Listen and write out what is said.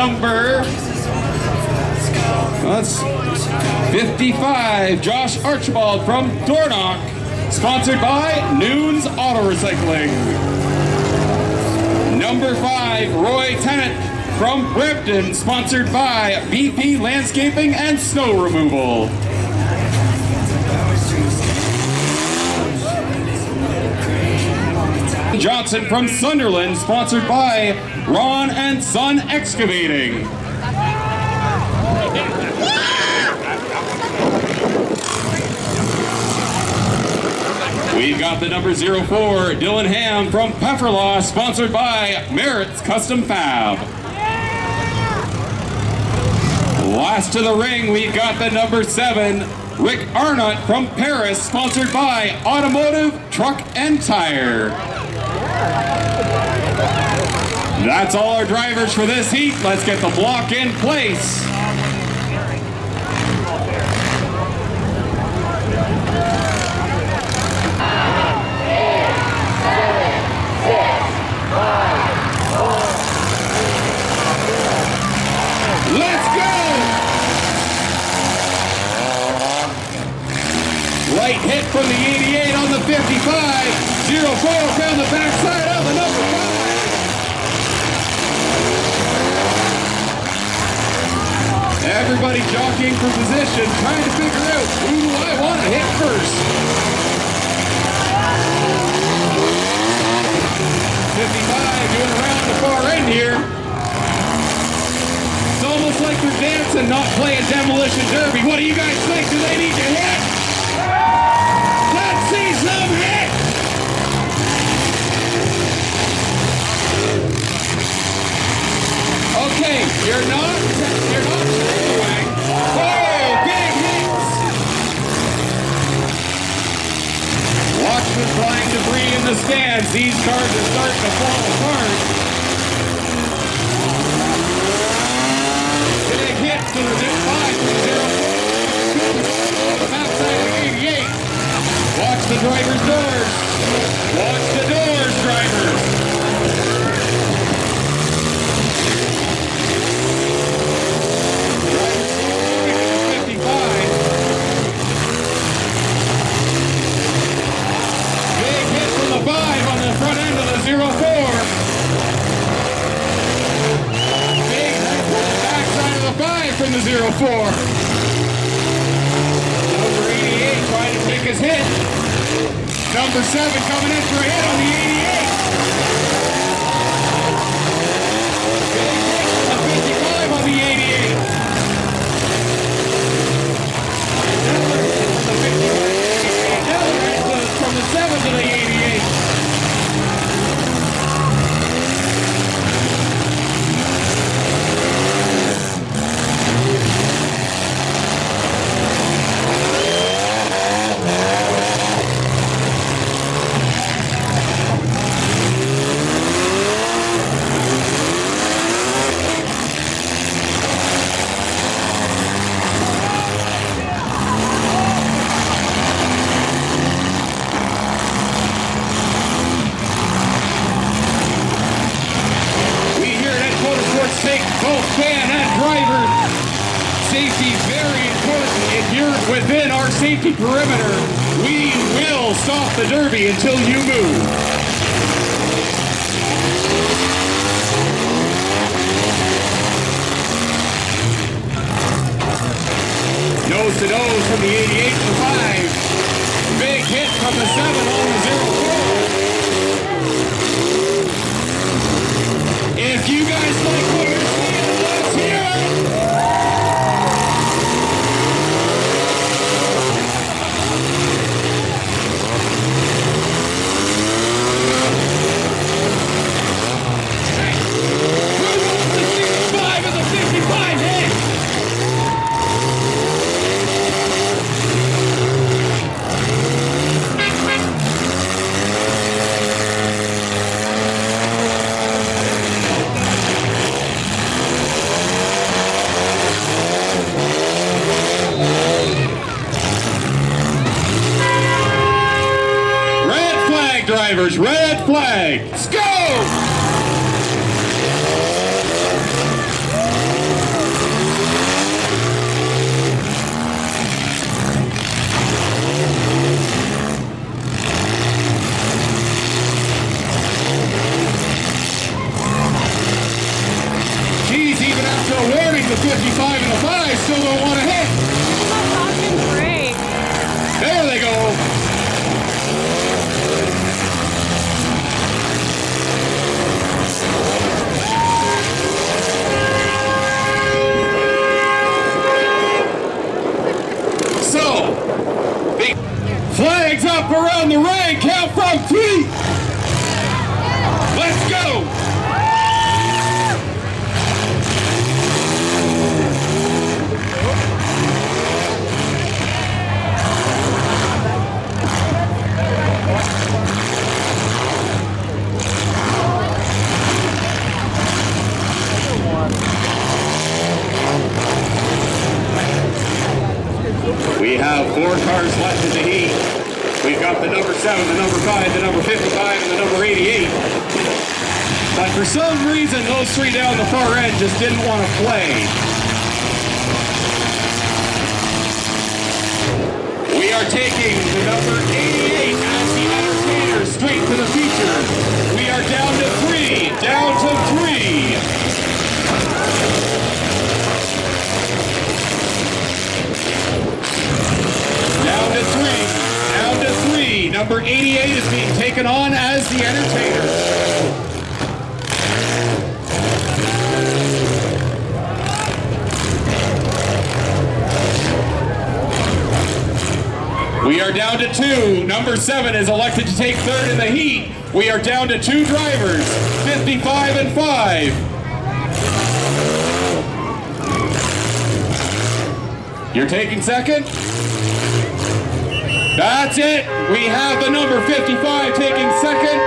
number 55, Josh Archibald from Dornoch, sponsored by Noons Auto Recycling. Number 5, Roy Tennant from Brampton, sponsored by BP Landscaping and Snow Removal. Johnson from Sunderland, sponsored by Ron and Son Excavating. We've got the number 04, Dylan Ham from Pefferlaw, sponsored by Merritt's Custom Fab. Last to the ring, we've got the number 7, Rick Arnott from Paris, sponsored by Automotive Truck and Tire. That's all our drivers for this heat. Let's get the block in place. Let's go! Right hit from the 88 on the 55. 04 found the backside of the number 5. Everybody jockeying for position, trying to figure out who do I want to hit first. 55 doing around the far end here. It's almost like they're dancing, not playing demolition derby. What do you guys think? Do they need to hit? Let's see some hit! Okay, you're not anyway. Oh, big hits! Watch the flying debris in the stands. These cars are starting to fall apart. Big hit to the 5 from 0. Backside of 88. Watch the driver's doors. Watch the doors, drivers. Front end of the 04. Big hit from the backside of the 5 from the 04. Number 88 trying to take his hit. Number 7 coming in for a hit on the 88. Big hit from the 55 on the 88. Another hit from the 55. Another hit from the 7 to the 88. Both fan and driver. Safety is very important. If you're within our safety perimeter, we will stop the derby until you move. Nose to nose from the 88 to 5. Big hit from the 7 on the 04. If you guys like what you're seeing, let's hear it! Who wants to see the 5 and the 55 hit? Drivers, red flag. Let's go! 55 and the 5 still don't want to hit. There they go. So, the flags up around the ring. Count from 3. Let's go. We have 4 cars left in the heat. We've got the number 7, the number 5, the number 55, and the number 88. But for some reason, those 3 down the far end just didn't want to play. We are taking the number 88 as the entertainer straight to the feature. We are down to 3, down to 3. Down to 3. Number 88 is being taken on as the entertainer. We are down to 2. Number 7 is elected to take 3rd in the heat. We are down to 2 drivers, 55 and 5. You're taking 2nd? That's it. We have the number 55 taking 2nd.